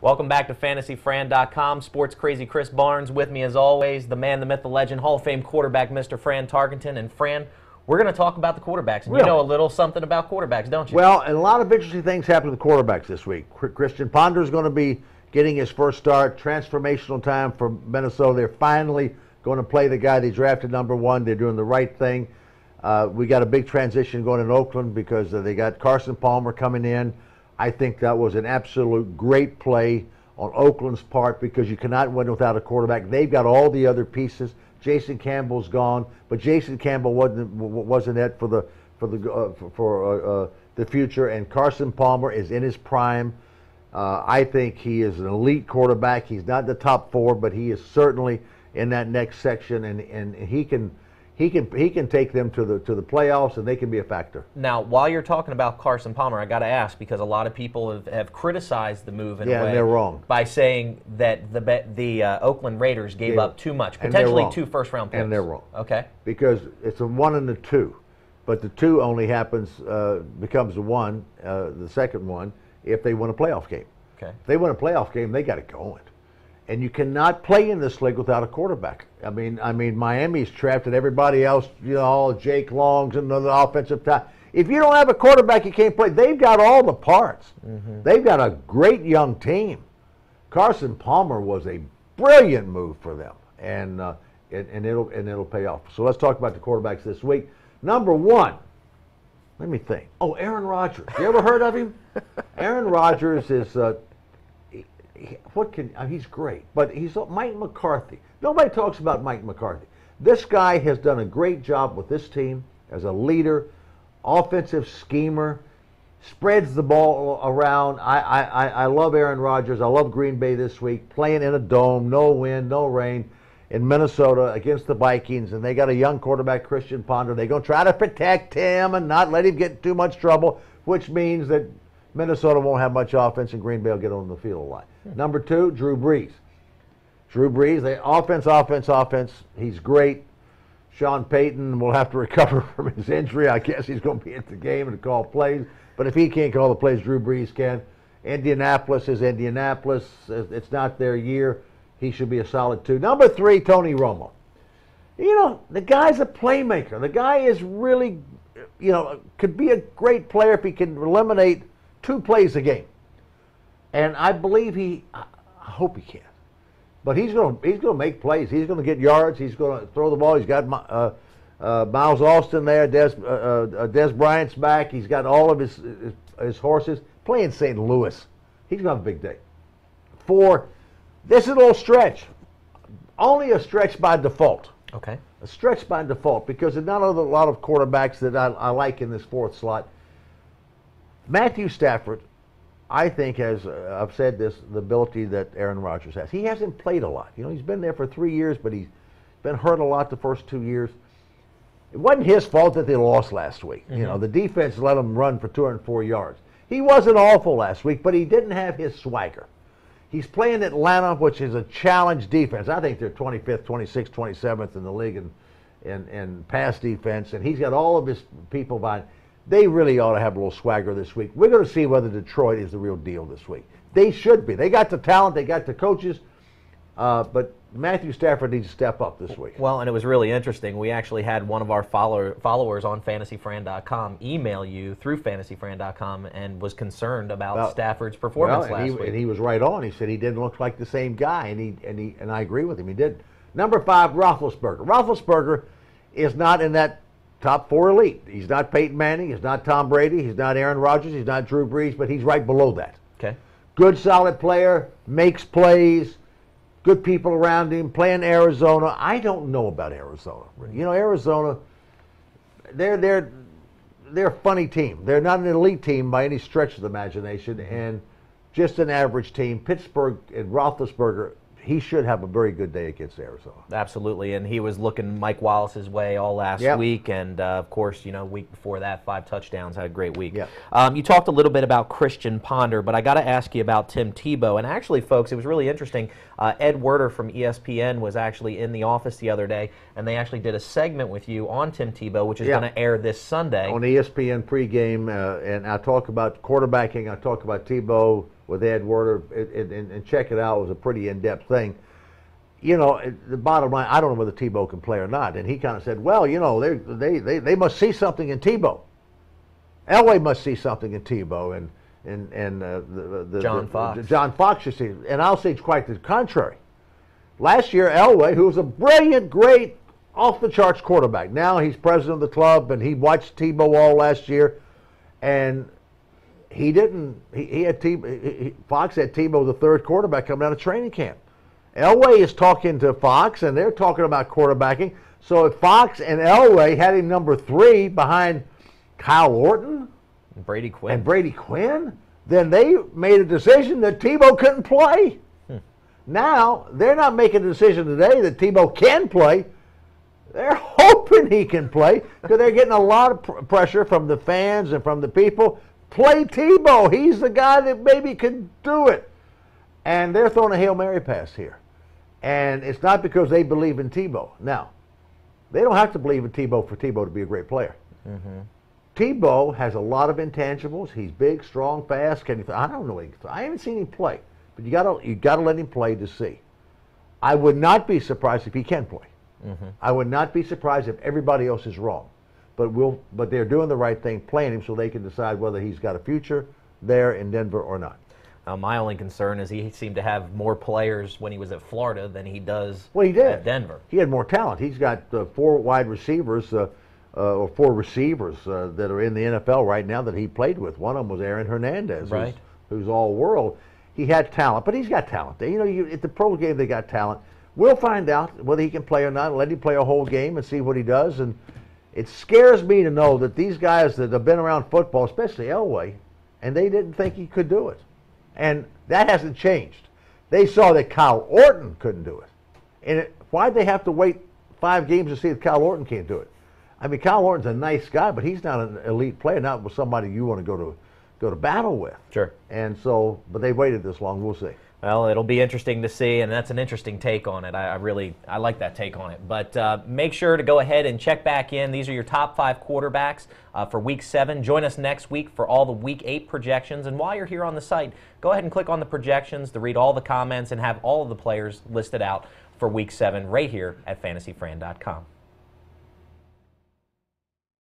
Welcome back to FantasyFran.com. Sports Crazy Chris Barnes with me as always, the man, the myth, the legend, Hall of Fame quarterback, Mr. Fran Tarkenton. And Fran, we're going to talk about the quarterbacks. And Really? You know a little something about quarterbacks, don't you? Well, and a lot of interesting things happen to the quarterbacks this week. Christian Ponder is going to be getting his first start. Transformational time for Minnesota. They're finally going to play the guy they drafted #1. They're doing the right thing. We got a big transition going in Oakland because they got Carson Palmer coming in. I think that was an absolute great play on Oakland's part because you cannot win without a quarterback. They've got all the other pieces. Jason Campbell's gone, but Jason Campbell wasn't it for the future. And Carson Palmer is in his prime. I think he is an elite quarterback. He's not in the top 4, but he is certainly in that next section, and he can take them to the playoffs, and they can be a factor. Now, while you're talking about Carson Palmer, I got to ask, because a lot of people have criticized the move in a way. And they're wrong. By saying that the Oakland Raiders gave up too much, potentially 2 first-round picks. And they're wrong. Okay. Because it's a 1 and a 2, but the 2 only becomes a 1, the second one, if they win a playoff game. Okay. If they win a playoff game, they got it going. And you cannot play in this league without a quarterback. I mean, Miami's trapped and everybody else, all Jake Longs and the offensive time. If you don't have a quarterback, you can't play. They've got all the parts. Mm-hmm. They've got a great young team. Carson Palmer was a brilliant move for them, and it'll pay off. So let's talk about the quarterbacks this week. #1, let me think. Oh, Aaron Rodgers. You ever heard of him? Aaron Rodgers is. He's great, but he's Mike McCarthy. Nobody talks about Mike McCarthy. This guy has done a great job with this team as a leader, offensive schemer, spreads the ball around. I love Aaron Rodgers. I love Green Bay this week, playing in a dome, no wind, no rain, in Minnesota against the Vikings, and they got a young quarterback, Christian Ponder. They're going to try to protect him and not let him get in too much trouble, which means that Minnesota won't have much offense, and Green Bay will get on the field a lot. #2, Drew Brees. Drew Brees, offense. He's great. Sean Payton will have to recover from his injury. I guess he's going to be at the game and call plays. But if he can't call the plays, Drew Brees can. Indianapolis is Indianapolis. It's not their year. He should be a solid 2. #3, Tony Romo. The guy's a playmaker. The guy is really, could be a great player if he can eliminate 2 plays a game. And I believe I hope he can. But he's going to make plays. He's going to get yards. He's going to throw the ball. He's got Miles Austin there. Des Bryant's back. He's got all of his horses. Playing St. Louis. He's going to have a big day. 4, this is a little stretch. Only a stretch by default. Okay. A stretch by default because there's not a lot of quarterbacks that I like in this 4th slot. Matthew Stafford, I think, has, I've said this, the ability that Aaron Rodgers has. He hasn't played a lot. He's been there for 3 years, but he's been hurt a lot the first 2 years. It wasn't his fault that they lost last week. Mm-hmm. The defense let him run for 204 yards. He wasn't awful last week, but he didn't have his swagger. He's playing Atlanta, which is a challenge defense. I think they're 25th, 26th, 27th in the league in pass defense, and he's got all of his people behind. They really ought to have a little swagger this week. We're going to see whether Detroit is the real deal this week. They should be. They got the talent. They got the coaches. But Matthew Stafford needs to step up this week. Well, and it was really interesting. We actually had one of our followers on FantasyFran.com email you through FantasyFran.com and was concerned about Stafford's performance last week. And he was right on. He said he didn't look like the same guy, and I agree with him. He did. #5, Roethlisberger. Roethlisberger is not in that top 4 elite. He's not Peyton Manning. He's not Tom Brady. He's not Aaron Rodgers. He's not Drew Brees, but he's right below that. Okay. Good, solid player, makes plays, good people around him, playing Arizona. I don't know about Arizona. Arizona, they're a funny team. They're not an elite team by any stretch of the imagination, and just an average team. Pittsburgh and Roethlisberger, he should have a very good day against Arizona. Absolutely, and he was looking Mike Wallace's way all last week, and of course, week before that, 5 touchdowns, had a great week. Yep. You talked a little bit about Christian Ponder, but I got to ask you about Tim Tebow, and actually, folks, it was really interesting. Ed Werder from ESPN was actually in the office the other day, and they actually did a segment with you on Tim Tebow, which is going to air this Sunday. On ESPN pregame, and I talk about quarterbacking, I talk about Tebow, with Ed Werder, and check it out. It was a pretty in-depth thing. You know, the bottom line, I don't know whether Tebow can play or not. And he kind of said, well, you know, they must see something in Tebow. Elway must see something in Tebow, and John Fox. John Fox should see. And I'll say it's quite the contrary. Last year, Elway, who was a brilliant, great, off-the-charts quarterback. Now he's president of the club, and he watched Tebow all last year, and he didn't. He had Fox had Tebow the third quarterback coming out of training camp. Elway is talking to Fox, and they're talking about quarterbacking. So if Fox and Elway had him number 3 behind Kyle Orton Brady Quinn, and Brady Quinn, then they made a decision that Tebow couldn't play. Now they're not making a decision today that Tebow can play. They're hoping he can play because they're getting a lot of pressure from the fans and from the people. Play Tebow. He's the guy that maybe can do it. And they're throwing a Hail Mary pass here. And it's not because they believe in Tebow. Now, they don't have to believe in Tebow for Tebow to be a great player. Tebow has a lot of intangibles. He's big, strong, fast. I don't know. I haven't seen him play. But you gotta let him play to see. I would not be surprised if he can play. I would not be surprised if everybody else is wrong. But they're doing the right thing, playing him so they can decide whether he's got a future there in Denver or not. My only concern is he seemed to have more players when he was at Florida than he does at Denver. He had more talent. He's got 4 wide receivers, or 4 receivers that are in the NFL right now that he played with. One of them was Aaron Hernandez, who's all-world. He had talent, but he's got talent. You know, at the pro game they got talent. We'll find out whether he can play or not. Let him play a whole game and see what he does. And it scares me to know that these guys that have been around football, especially Elway, and they didn't think he could do it. And that hasn't changed. They saw that Kyle Orton couldn't do it. And why'd they have to wait 5 games to see if Kyle Orton can't do it? I mean, Kyle Orton's a nice guy, but he's not an elite player, not with somebody you want to go to battle with. Sure. And so, but they waited this long. We'll see. Well, it'll be interesting to see, and that's an interesting take on it. I like that take on it. But make sure to go ahead and check back in. These are your top 5 quarterbacks for Week 7. Join us next week for all the Week 8 projections. And while you're here on the site, go ahead and click on the projections to read all the comments and have all of the players listed out for Week 7 right here at fantasyfran.com.